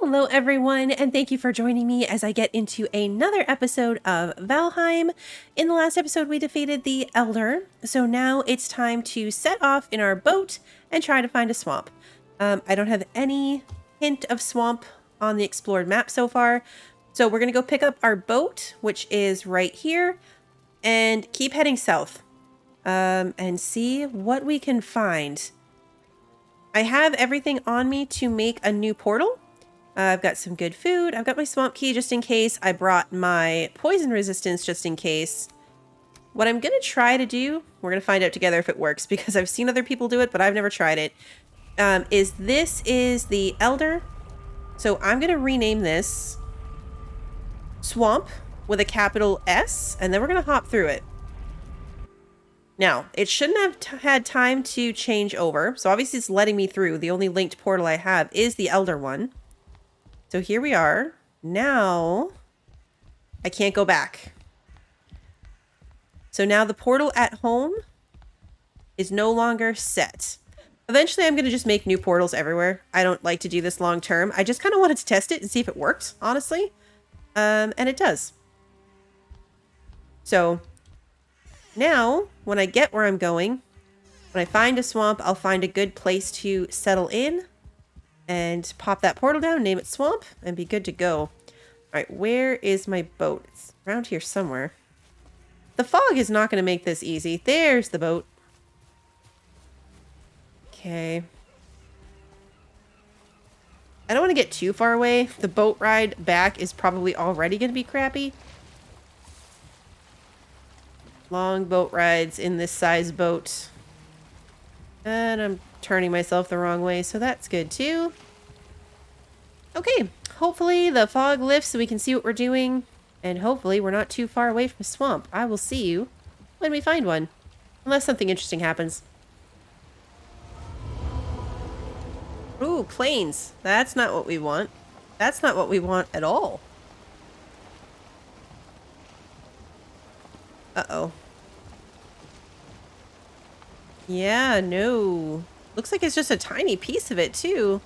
Hello, everyone, and thank you for joining me as I get into another episode of Valheim. In the last episode, we defeated the Elder, so now it's time to set off in our boat and try to find a swamp. I don't have any hint of swamp on the explored map so far, so we're going to go pick up our boat, which is right here, and keep heading south and see what we can find. I have everything on me to make a new portal. I've got some good food. I've got my swamp key just in case. I brought my poison resistance just in case. What I'm going to try to do, we're going to find out together if it works because I've seen other people do it, but I've never tried it, this is the Elder. So I'm going to rename this Swamp with a capital S, and then we're going to hop through it. Now, it shouldn't have had time to change over, so obviously it's letting me through. The only linked portal I have is the Elder one. So here we are. Now, I can't go back. So now the portal at home is no longer set. Eventually, I'm going to just make new portals everywhere. I don't like to do this long term. I just kind of wanted to test it and see if it worked, honestly. And it does. So now, when I get where I'm going, when I find a swamp, I'll find a good place to settle in. And pop that portal down, name it Swamp, and be good to go. All right, where is my boat? It's around here somewhere. The fog is not going to make this easy. There's the boat. Okay. I don't want to get too far away. The boat ride back is probably already going to be crappy. Long boat rides in this size boat. And I'm turning myself the wrong way, so that's good too. Okay, hopefully the fog lifts so we can see what we're doing, and hopefully we're not too far away from a swamp. I will see you when we find one, unless something interesting happens. Ooh, plains. That's not what we want. That's not what we want at all. Uh-oh. Yeah, no. Looks like it's just a tiny piece of it, too.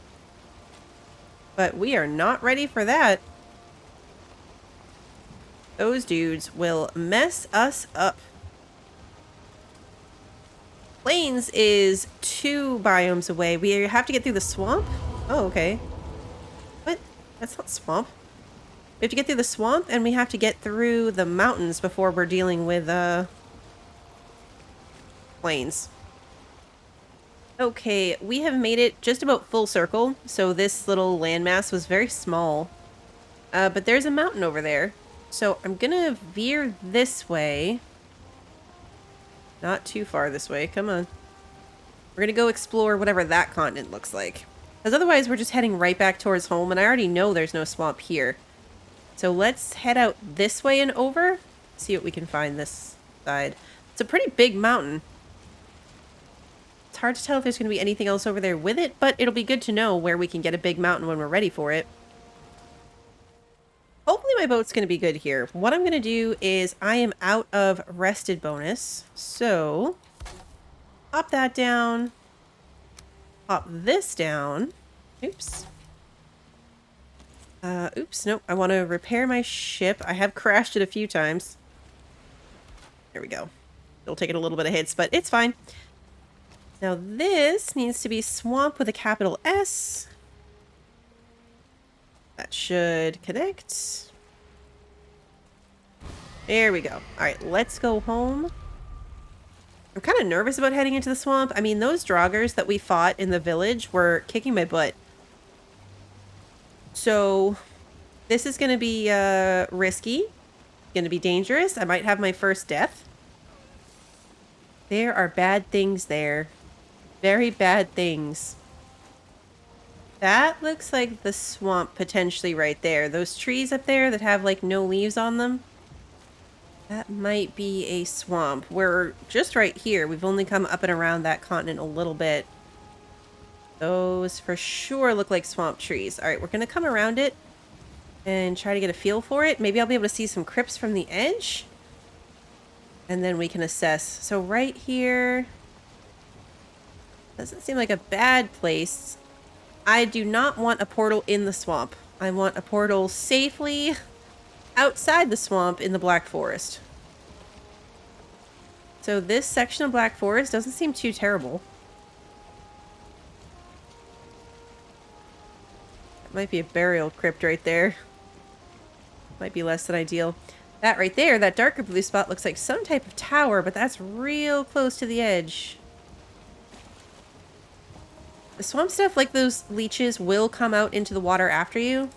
But we are not ready for that. Those dudes will mess us up. Plains is 2 biomes away. We have to get through the swamp? Oh, okay. What? That's not swamp. We have to get through the swamp, and we have to get through the mountains before we're dealing with, plains. Okay, we have made it just about full circle, so this little landmass was very small. But there's a mountain over there, so I'm gonna veer this way. Not too far this way, come on. We're gonna go explore whatever that continent looks like. Because otherwise we're just heading right back towards home, and I already know there's no swamp here. So let's head out this way and over, see what we can find this side. It's a pretty big mountain. It's hard to tell if there's going to be anything else over there with it, but it'll be good to know where we can get a big mountain when we're ready for it. Hopefully my boat's going to be good here. What I'm going to do is I am out of rested bonus, so pop that down, pop this down. Oops. Oops, nope. I want to repair my ship. I have crashed it a few times. There we go. It'll take it a little bit of hits, but it's fine. Now this needs to be Swamp with a capital S. That should connect. There we go. All right, let's go home. I'm kind of nervous about heading into the swamp. I mean, those draugrs that we fought in the village were kicking my butt. So this is going to be risky. Going to be dangerous. I might have my first death. There are bad things there. Very bad things. That looks like the swamp potentially right there. Those trees up there that have like no leaves on them. That might be a swamp. We're just right here. We've only come up and around that continent a little bit. Those for sure look like swamp trees. All right, we're going to come around it and try to get a feel for it. Maybe I'll be able to see some crypts from the edge. And then we can assess. So right here doesn't seem like a bad place. I do not want a portal in the swamp. I want a portal safely outside the swamp in the Black Forest. So this section of Black Forest doesn't seem too terrible. That might be a burial crypt right there. Might be less than ideal. That right there, that darker blue spot looks like some type of tower, but that's real close to the edge. The swamp stuff, like those leeches, will come out into the water after you.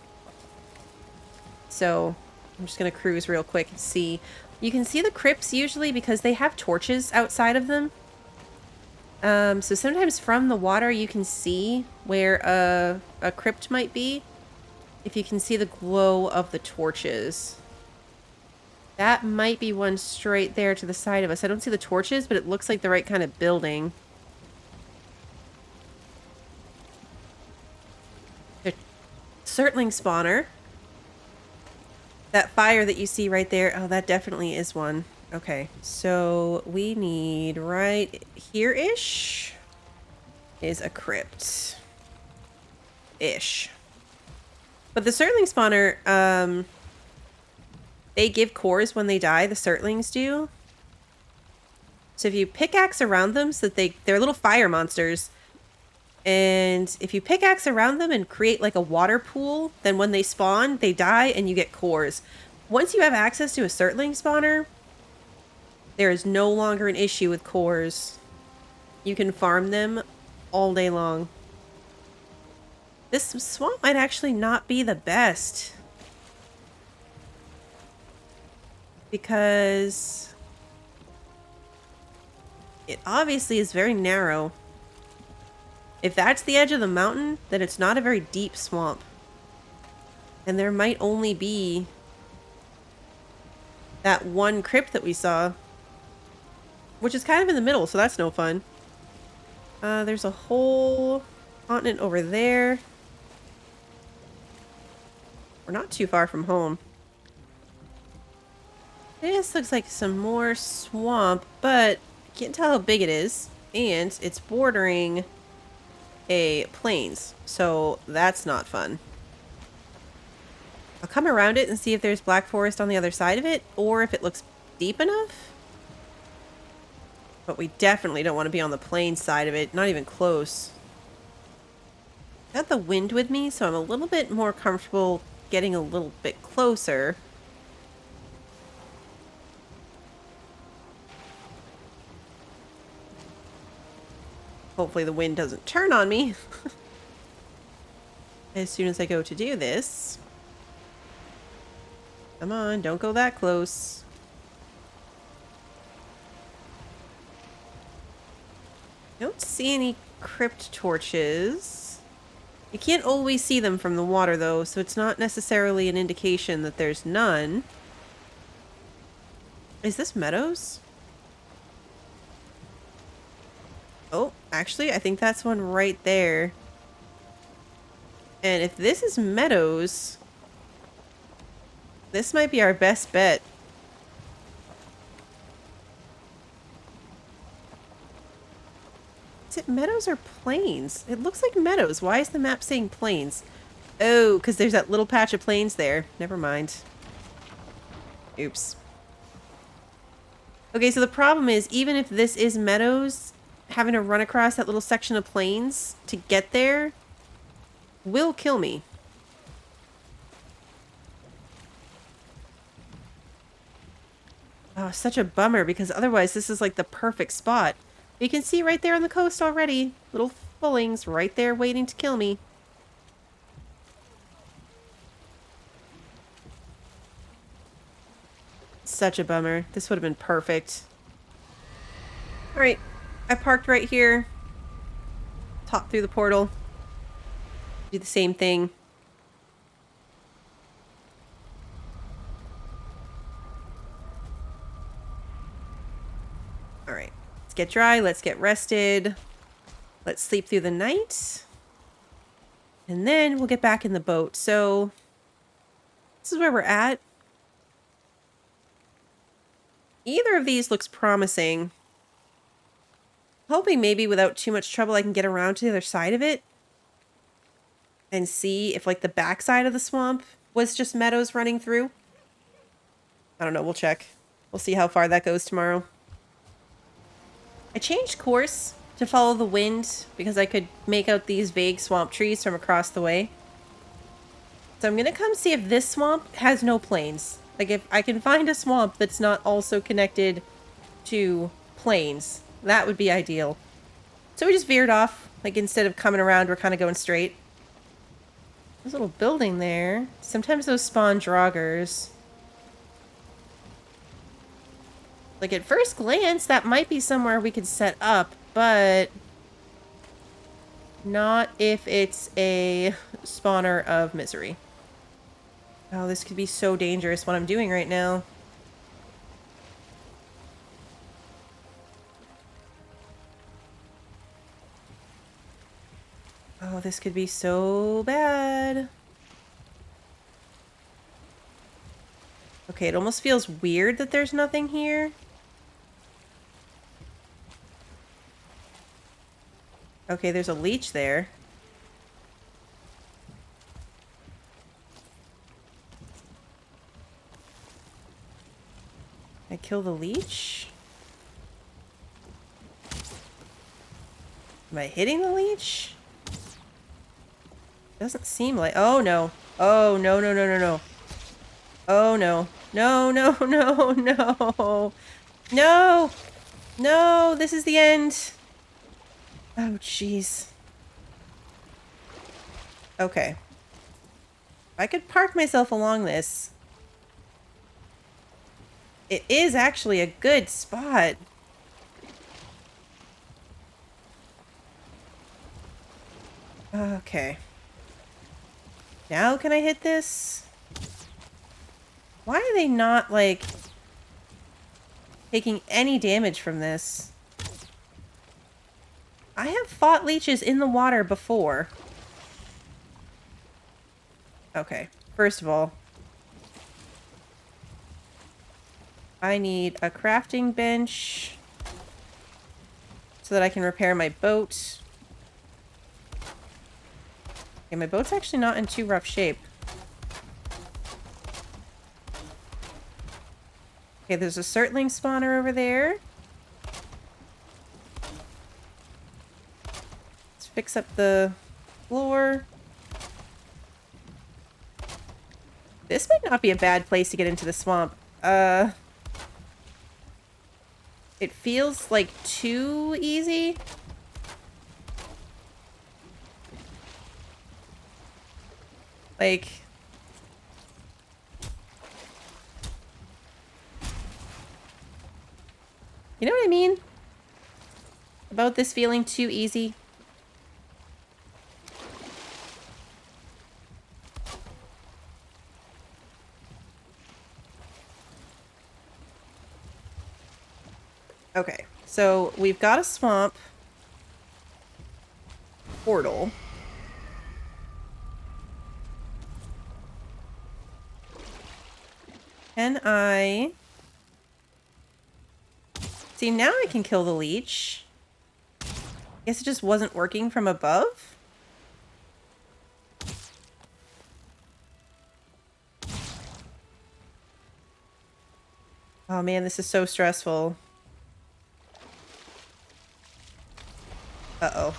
So I'm just going to cruise real quick and see. You can see the crypts usually because they have torches outside of them. So sometimes from the water you can see where a crypt might be. If you can see the glow of the torches. That might be one straight there to the side of us. I don't see the torches, but it looks like the right kind of building. The Surtling spawner. That fire that you see right there, oh, that definitely is one. Okay, so we need right here-ish is a crypt. Ish. But the Surtling spawner, they give cores when they die, the Surtlings do. So if you pickaxe around them, so that they're little fire monsters. And if you pickaxe around them and create like a water pool, then when they spawn, they die and you get cores. Once you have access to a Surtling spawner, there is no longer an issue with cores. You can farm them all day long. This swamp might actually not be the best. Because it obviously is very narrow. If that's the edge of the mountain, then it's not a very deep swamp. And there might only be that one crypt that we saw. Which is kind of in the middle, so that's no fun. There's a whole continent over there. We're not too far from home. This looks like some more swamp, but I can't tell how big it is. And it's bordering a plains, so that's not fun. I'll come around it and see if there's black forest on the other side of it, or if it looks deep enough. But we definitely don't want to be on the plain side of it, not even close. Got the wind with me, so I'm a little bit more comfortable getting a little bit closer. Hopefully the wind doesn't turn on me as soon as I go to do this. Come on, don't go that close. I don't see any crypt torches. You can't always see them from the water though, so it's not necessarily an indication that there's none. Is this meadows? Oh, actually, I think that's one right there. And if this is meadows, this might be our best bet. Is it meadows or plains? It looks like meadows. Why is the map saying plains? Oh, because there's that little patch of plains there. Never mind. Oops. Okay, so the problem is, even if this is meadows, having to run across that little section of plains to get there will kill me. Oh, such a bummer, because otherwise this is like the perfect spot. You can see right there on the coast already. Little fullings right there waiting to kill me. Such a bummer. This would have been perfect. Alright. I parked right here. Top through the portal. Do the same thing. Alright. Let's get dry. Let's get rested. Let's sleep through the night. And then we'll get back in the boat. So, this is where we're at. Either of these looks promising. Hoping maybe without too much trouble I can get around to the other side of it. and see if like the backside of the swamp was just meadows running through. I don't know. We'll check. We'll see how far that goes tomorrow. I changed course to follow the wind because I could make out these vague swamp trees from across the way. So I'm going to come see if this swamp has no plains. Like if I can find a swamp that's not also connected to plains, that would be ideal. So we just veered off. Like instead of coming around, we're kind of going straight. There's a little building there. Sometimes those spawn draugrs. Like at first glance, that might be somewhere we could set up, but not if it's a spawner of misery. Oh, this could be so dangerous what I'm doing right now. Oh, this could be so bad. Okay, it almost feels weird that there's nothing here. Okay, there's a leech there. I kill the leech? Am I hitting the leech? Doesn't seem like... Oh, no. Oh, no, no, no, no, no. Oh, no. No, no, no, no. No! No! This is the end! Oh, jeez. Okay. I could park myself along this. It is actually a good spot. Okay. Now can I hit this? Why are they not, like, taking any damage from this? I have fought leeches in the water before. Okay, first of all, I need a crafting bench so that I can repair my boat. Okay, my boat's actually not in too rough shape. Okay, there's a surtling spawner over there. Let's fix up the floor. This might not be a bad place to get into the swamp. It feels like too easy. Like... You know what I mean? About this feeling too easy? Okay, so we've got a swamp portal. Can I... See, now I can kill the leech. I guess it just wasn't working from above? Oh man, this is so stressful. Uh-oh.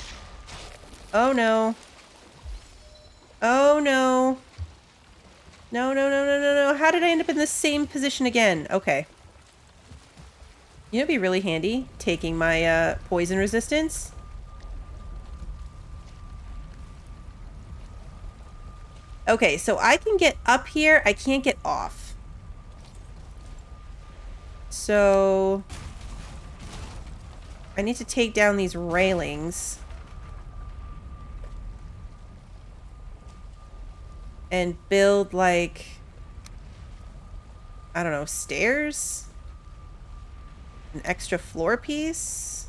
Oh no. Oh no. No, no, no, no, no, no. How did I end up in the same position again? Okay. You know, it'd be really handy taking my poison resistance. Okay, so I can get up here. I can't get off. So I need to take down these railings. And build, like, I don't know, stairs? An extra floor piece?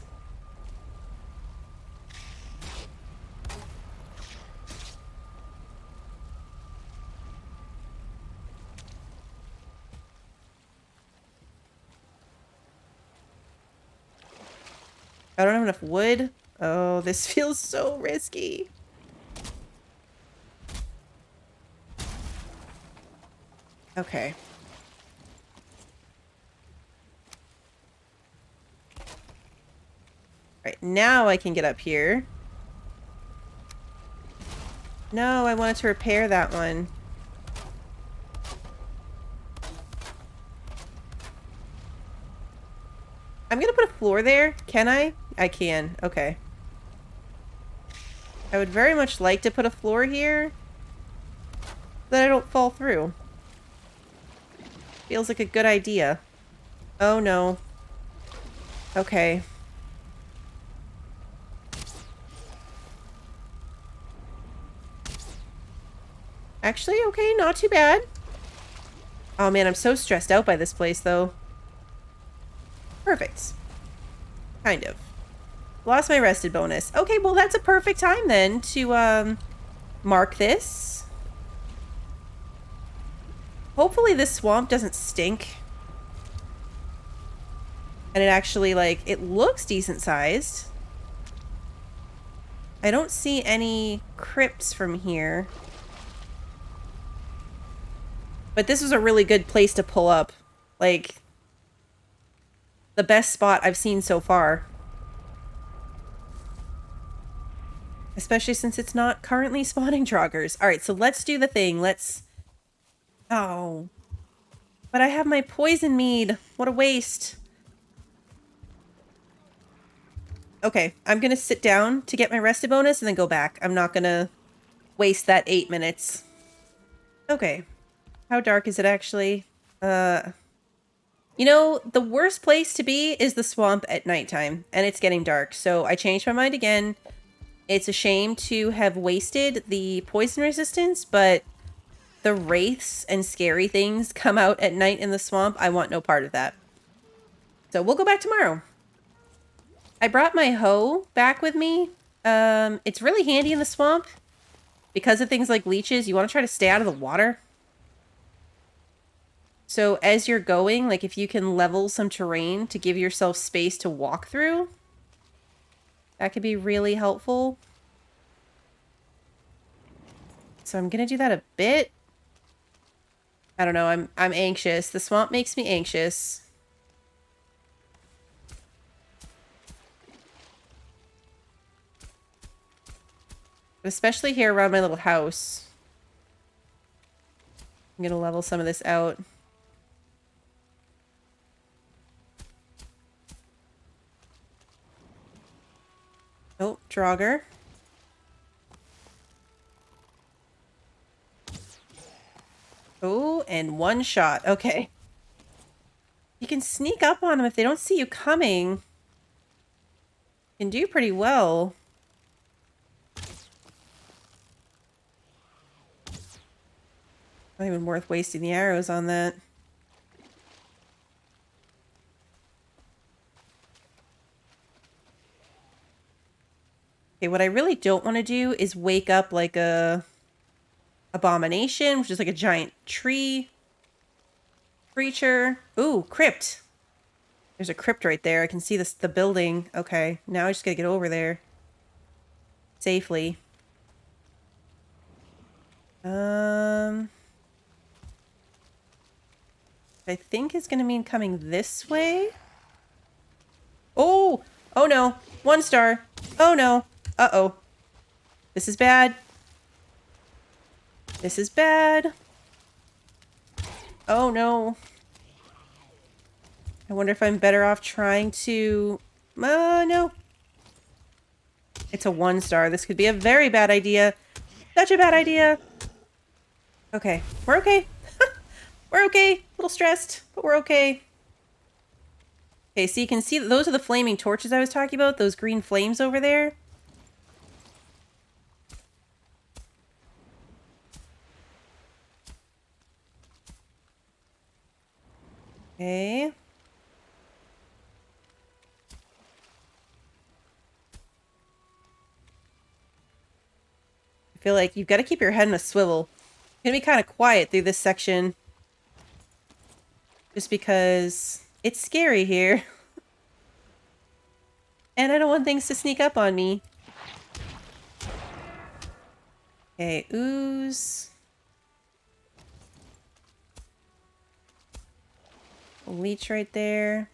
I don't have enough wood. Oh, this feels so risky. Okay. Right, now I can get up here. No, I wanted to repair that one. I'm gonna put a floor there. Can I? I can. Okay. I would very much like to put a floor here so that I don't fall through. Feels like a good idea. Oh no. Okay. Actually, okay, not too bad. Oh man, I'm so stressed out by this place though. Perfect. Kind of. Lost my rested bonus. Okay, well that's a perfect time then to mark this. Hopefully this swamp doesn't stink. And it actually, like, it looks decent sized. I don't see any crypts from here. But this was a really good place to pull up. Like, the best spot I've seen so far. Especially since it's not currently spawning Troggers. Alright, so let's do the thing. Let's... Oh. But I have my poison mead. What a waste. Okay, I'm gonna sit down to get my rested bonus and then go back. I'm not gonna waste that 8 minutes. Okay. How dark is it actually? You know, the worst place to be is the swamp at nighttime, and it's getting dark, so I changed my mind again. It's a shame to have wasted the poison resistance, but the wraiths and scary things come out at night in the swamp. I want no part of that. So we'll go back tomorrow. I brought my hoe back with me. It's really handy in the swamp. Because of things like leeches, you want to try to stay out of the water. So as you're going, like if you can level some terrain to give yourself space to walk through, that could be really helpful. So I'm gonna do that a bit. I don't know, I'm anxious. The swamp makes me anxious. Especially here around my little house. I'm gonna level some of this out. Oh, Draugr. Oh, and one shot. Okay. You can sneak up on them if they don't see you coming. You can do pretty well. Not even worth wasting the arrows on that. Okay, what I really don't want to do is wake up like a abomination, which is like a giant tree creature. Ooh, crypt. There's a crypt right there. I can see the building. Okay, now I just gotta get over there safely. I think it's gonna mean coming this way. Oh! Oh no! 1 star! Oh no! Uh-oh. This is bad. This is bad. Oh no. I wonder if I'm better off trying to... no. It's a 1 star. This could be a very bad idea. Such a bad idea. Okay. We're okay. We're okay. A little stressed, but we're okay. Okay, so you can see those are the flaming torches I was talking about. Those green flames over there. Okay. I feel like you've got to keep your head in a swivel. It's gonna be kind of quiet through this section. Just because it's scary here. And I don't want things to sneak up on me. Okay, ooze. leech right there.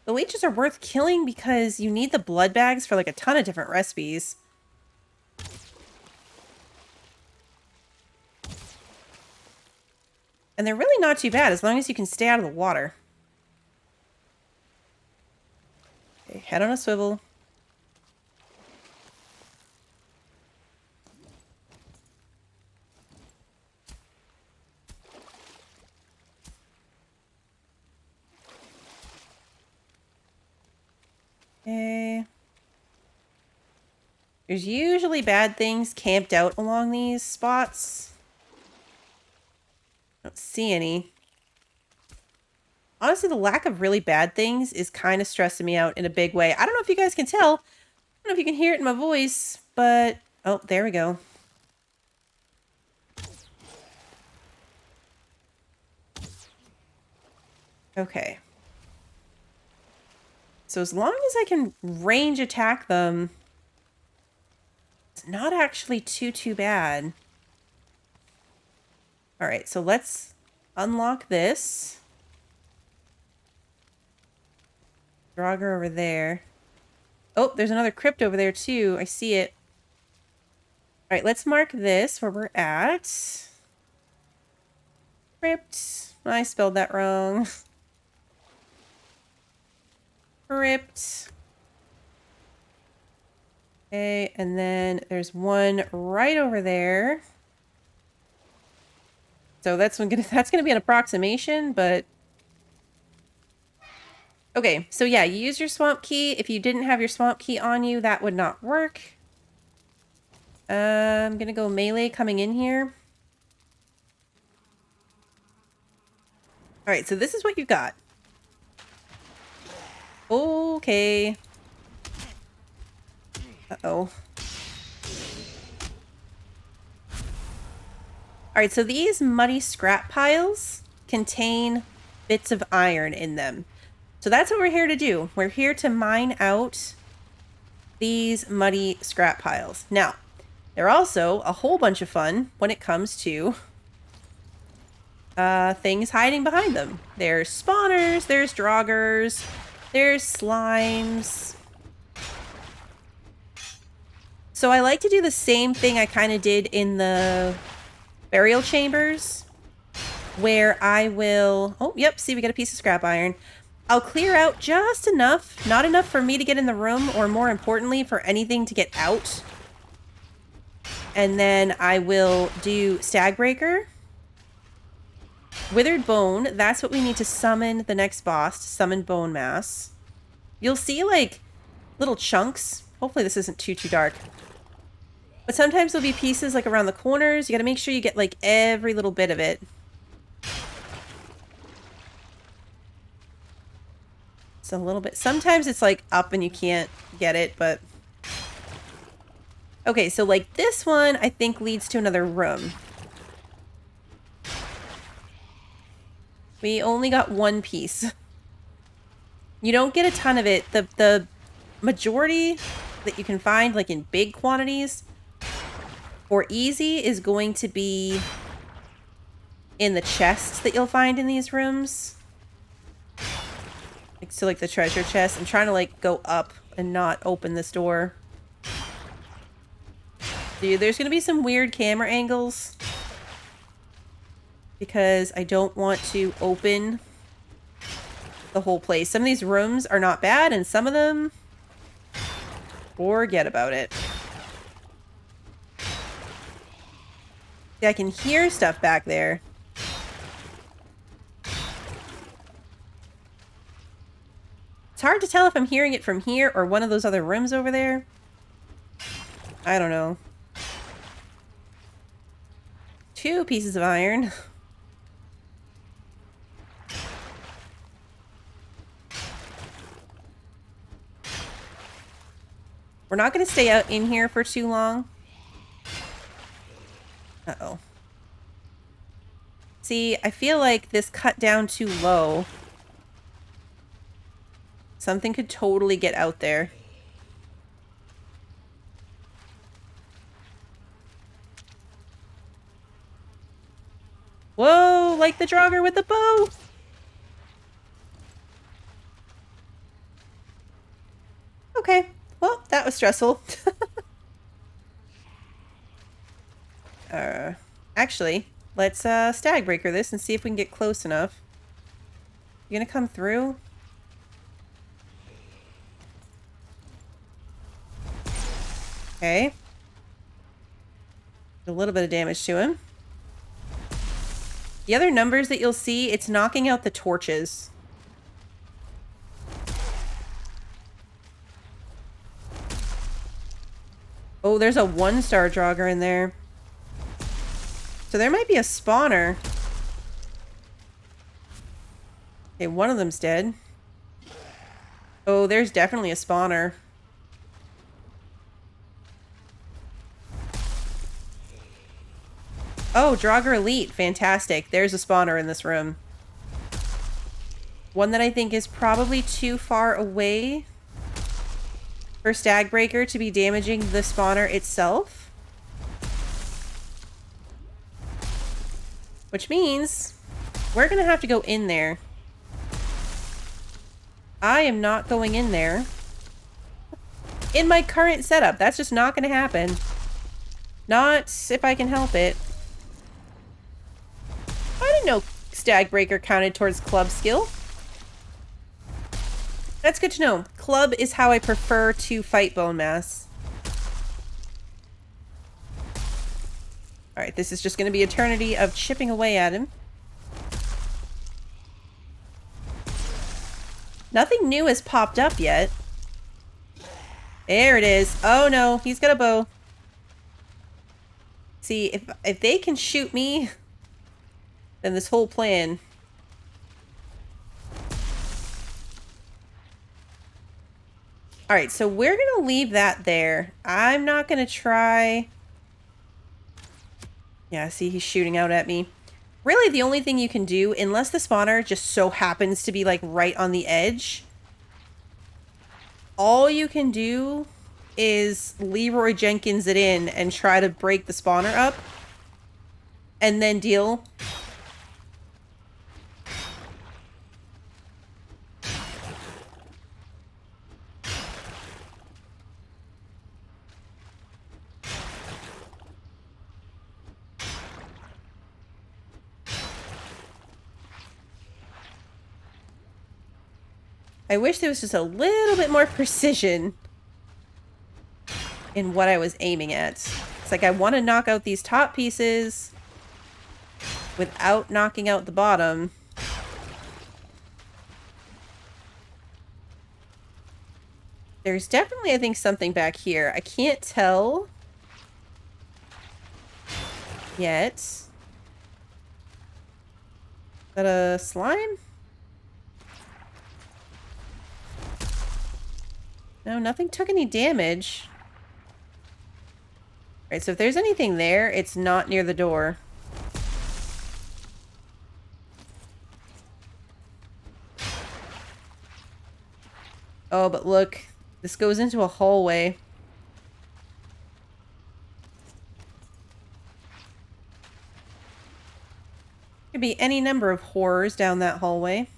The leeches are worth killing because you need the blood bags for like a ton of different recipes. And they're really not too bad as long as you can stay out of the water. Okay, head on a swivel. Okay. There's usually bad things camped out along these spots. I don't see any. Honestly, the lack of really bad things is kind of stressing me out in a big way. I don't know if you guys can tell. I don't know if you can hear it in my voice, but... Oh, there we go. Okay. So as long as I can range attack them, it's not actually too bad. All right, so let's unlock this. Draugr over there. Oh, there's another crypt over there too. I see it. All right, let's mark this where we're at. Crypt. I spelled that wrong. Crypt. Okay, and then there's one right over there. So that's gonna be an approximation, but okay. So yeah, you use your swamp key. If you didn't have your swamp key on you, that would not work. I'm gonna go melee coming in here. All right, so this is what you got. Okay. Uh-oh. Alright, so these muddy scrap piles contain bits of iron in them. So that's what we're here to do. We're here to mine out these muddy scrap piles. Now, they're also a whole bunch of fun when it comes to things hiding behind them. There's spawners, there's draugrs, there's slimes. So I like to do the same thing I kind of did in the burial chambers, where I will... Oh, yep, see, we got a piece of scrap iron. I'll clear out just enough, not enough for me to get in the room, or more importantly, for anything to get out. And then I will do Stagbreaker. Withered Bone, that's what we need to summon the next boss, to summon Bone Mass. You'll see, like, little chunks. Hopefully this isn't too dark. But sometimes there'll be pieces, like, around the corners. You gotta make sure you get, like, every little bit of it. It's a little bit... Sometimes it's, like, up and you can't get it, but... Okay, so, like, this one, I think, leads to another room. We only got one piece. You don't get a ton of it. The majority that you can find, like, in big quantities or easy is going to be in the chests that you'll find in these rooms. Like, so, like, the treasure chest. I'm trying to, like, go up and not open this door. Dude, there's gonna be some weird camera angles because I don't want to open the whole place. Some of these rooms are not bad, and some of them, forget about it. See, I can hear stuff back there. It's hard to tell if I'm hearing it from here or one of those other rooms over there. I don't know. 2 pieces of iron. We're not going to stay out in here for too long. Uh-oh. See, I feel like this cut down too low. Something could totally get out there. Whoa, like the draugr with the bow. was stressful. Actually, let's stag breaker this and see if we can get close enough. You gonna come through? Okay. A little bit of damage to him. The other numbers that you'll see, it's knocking out the torches. Oh, there's a 1-star Draugr in there. So there might be a spawner. Okay, one of them's dead. Oh, there's definitely a spawner. Oh, Draugr Elite. Fantastic. There's a spawner in this room. One that I think is probably too far away for Stagbreaker to be damaging the spawner itself. Which means we're going to have to go in there. I am not going in there. In my current setup. That's just not going to happen. Not if I can help it. I didn't know Stagbreaker counted towards club skill. That's good to know. Club is how I prefer to fight bone mass. Alright, this is just going to be eternity of chipping away at him. Nothing new has popped up yet. There it is. Oh no, he's got a bow. See, if they can shoot me, then this whole plan... Alright, so we're going to leave that there. I'm not going to try... Yeah, see, he's shooting out at me. Really, the only thing you can do, unless the spawner just so happens to be, like, right on the edge, all you can do is Leroy Jenkins it in and try to break the spawner up. And then deal... I wish there was just a little bit more precision in what I was aiming at. It's like I want to knock out these top pieces without knocking out the bottom. There's definitely, I think, something back here. I can't tell yet. Is that a slime? No, nothing took any damage. Alright, so if there's anything there, it's not near the door. Oh, but look. This goes into a hallway. Could be any number of horrors down that hallway.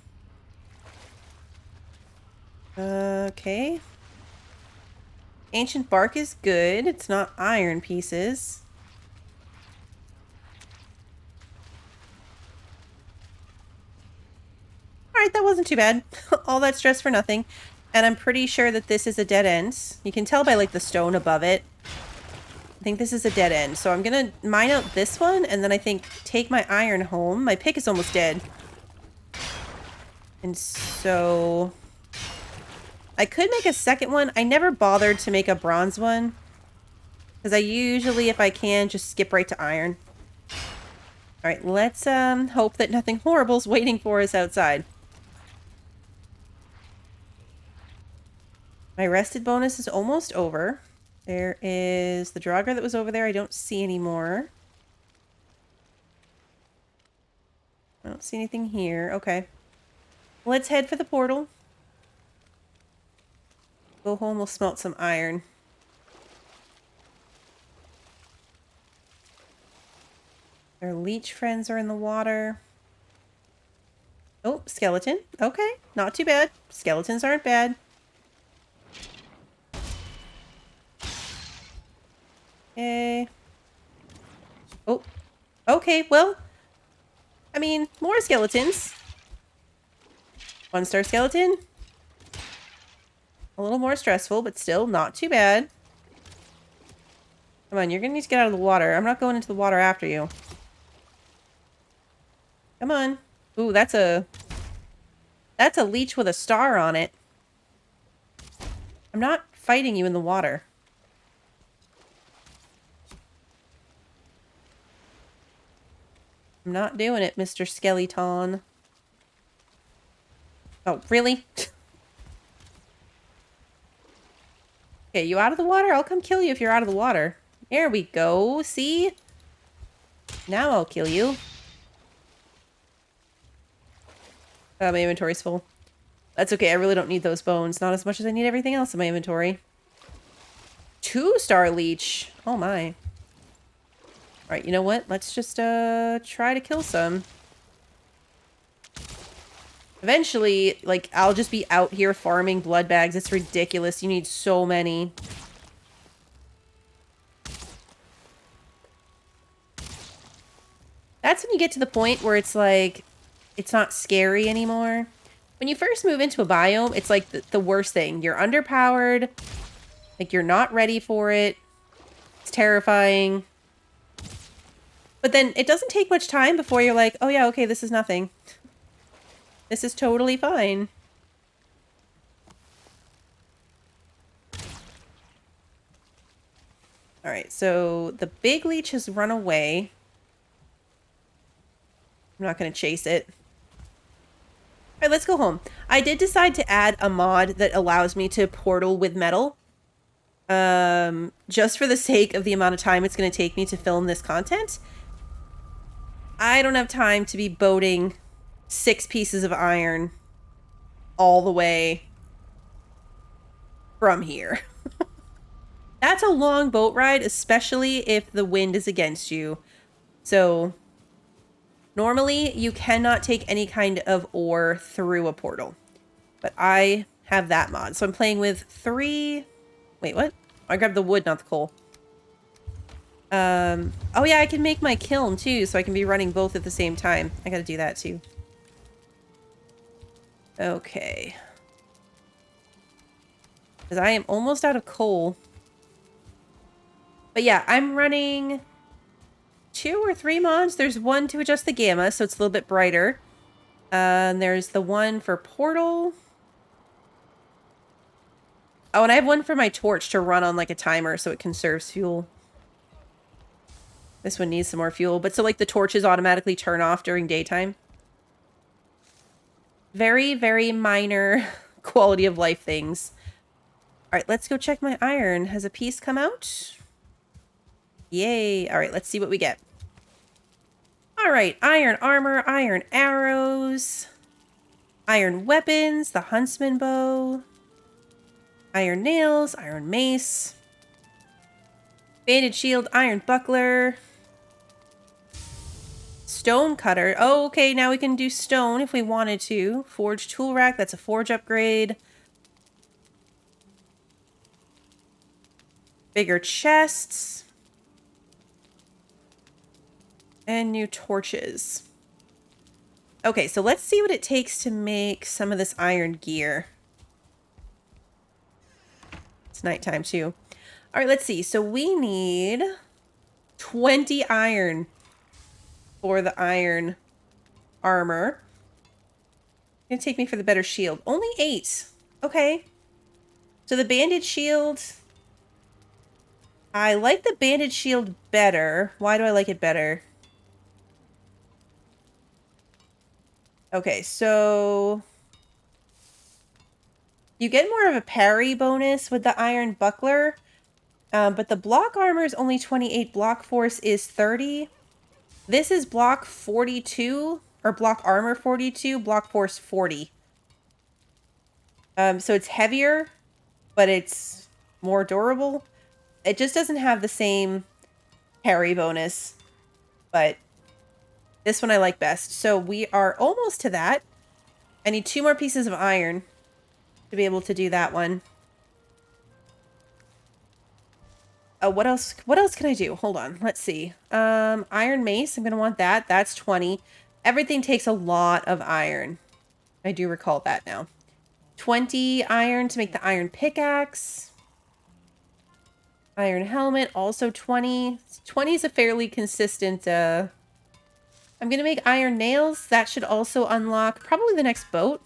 Okay. Ancient bark is good. It's not iron pieces. Alright, that wasn't too bad. All that stress for nothing. And I'm pretty sure that this is a dead end. You can tell by, like, the stone above it. I think this is a dead end. So I'm gonna mine out this one, and then I think take my iron home. My pick is almost dead. And so... I could make a second one. I never bothered to make a bronze one. Because I usually, if I can, just skip right to iron. Alright, let's hope that nothing horrible is waiting for us outside. My rested bonus is almost over. There is the Draugr that was over there. I don't see anymore. I don't see anything here. Okay. Let's head for the portal. Go home, we'll smelt some iron. Our leech friends are in the water. Oh, skeleton. Okay, not too bad. Skeletons aren't bad. Okay. Oh, okay, well, I mean, more skeletons. 1-star skeleton. A little more stressful, but still not too bad. Come on, you're gonna need to get out of the water. I'm not going into the water after you. Come on. Ooh, that's a leech with a star on it. I'm not fighting you in the water. I'm not doing it, Mr. Skeleton. Oh, really? Okay, you out of the water? I'll come kill you if you're out of the water. There we go. See? Now I'll kill you. Oh, my inventory's full. That's okay. I really don't need those bones. Not as much as I need everything else in my inventory. 2-star leech. Oh my. Alright, you know what? Let's just try to kill some. Eventually, like, I'll just be out here farming blood bags. It's ridiculous. You need so many. That's when you get to the point where it's like, it's not scary anymore. When you first move into a biome, it's like the worst thing. You're underpowered. Like, you're not ready for it. It's terrifying. But then it doesn't take much time before you're like, oh yeah, okay, this is nothing. This is totally fine. Alright, so the big leech has run away. I'm not going to chase it. Alright, let's go home. I did decide to add a mod that allows me to portal with metal. Just for the sake of the amount of time it's going to take me to film this content. I don't have time to be boating 6 pieces of iron all the way from here. That's a long boat ride, especially if the wind is against you. So, normally you cannot take any kind of ore through a portal. But I have that mod. So I'm playing with 3... Wait, what? I grabbed the wood, not the coal. Oh yeah, I can make my kiln too, so I can be running both at the same time. I gotta do that too. Okay. Because I am almost out of coal. But yeah, I'm running 2 or 3 mods. There's one to adjust the gamma, so it's a little bit brighter. And there's the one for portal. Oh, and I have one for my torch to run on like a timer so it conserves fuel. This one needs some more fuel. But so like the torches automatically turn off during daytime. Very, very minor quality of life things. Alright, let's go check my iron. Has a piece come out? Yay. Alright, let's see what we get. Alright, iron armor, iron arrows, iron weapons, the huntsman bow, iron nails, iron mace, banded shield, iron buckler, stone cutter. Oh, okay, now we can do stone if we wanted to. Forge tool rack, that's a forge upgrade. Bigger chests. And new torches. Okay, so let's see what it takes to make some of this iron gear. It's nighttime too. All right, let's see. So we need 20 iron for the iron armor. It's gonna take me for the better shield. Only 8. Okay. So the banded shield. I like the banded shield better. Why do I like it better? Okay, so you get more of a parry bonus with the iron buckler, but the block armor is only 28, block force is 30. This is block 42, or block armor 42, block force 40. So it's heavier, but it's more durable. It just doesn't have the same parry bonus, but this one I like best. So we are almost to that. I need 2 more pieces of iron to be able to do that one. What else? What else can I do? Hold on. Let's see. Iron mace. I'm going to want that. That's 20. Everything takes a lot of iron. I do recall that now. 20 iron to make the iron pickaxe. Iron helmet, also 20. 20 is a fairly consistent, I'm going to make iron nails. That should also unlock probably the next boat.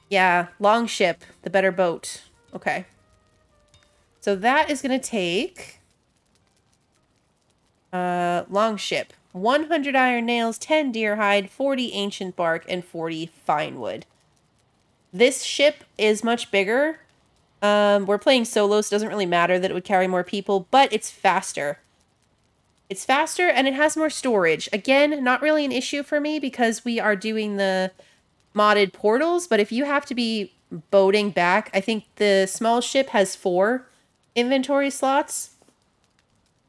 Yeah, long ship, the better boat. Okay. So that is going to take... long ship. 100 iron nails, 10 deer hide, 40 ancient bark, and 40 fine wood. This ship is much bigger. We're playing solo, so it doesn't really matter that it would carry more people, but it's faster. It's faster and it has more storage. Again, not really an issue for me because we are doing the modded portals, but if you have to be boating back, I think the small ship has 4 inventory slots.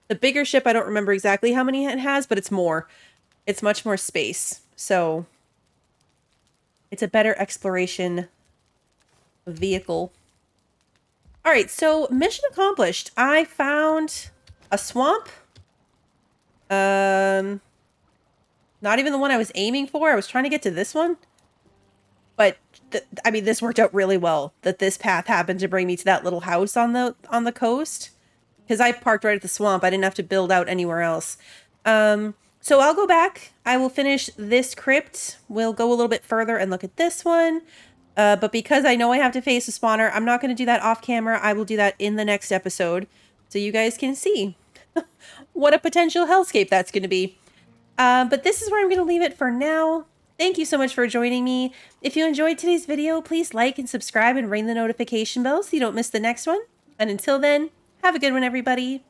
The bigger ship, I don't remember exactly how many it has, but it's more. It's much more space. So it's a better exploration vehicle. All right, so mission accomplished. I found a swamp. Not even the one I was aiming for. I was trying to get to this one. But I mean, this worked out really well that this path happened to bring me to that little house on the coast. Because I parked right at the swamp. I didn't have to build out anywhere else. So I'll go back. I will finish this crypt. We'll go a little bit further and look at this one. But because I know I have to face a spawner, I'm not going to do that off camera. I will do that in the next episode. So you guys can see what a potential hellscape that's going to be. But this is where I'm going to leave it for now. Thank you so much for joining me. If you enjoyed today's video, please like and subscribe and ring the notification bell so you don't miss the next one. And until then, have a good one, everybody.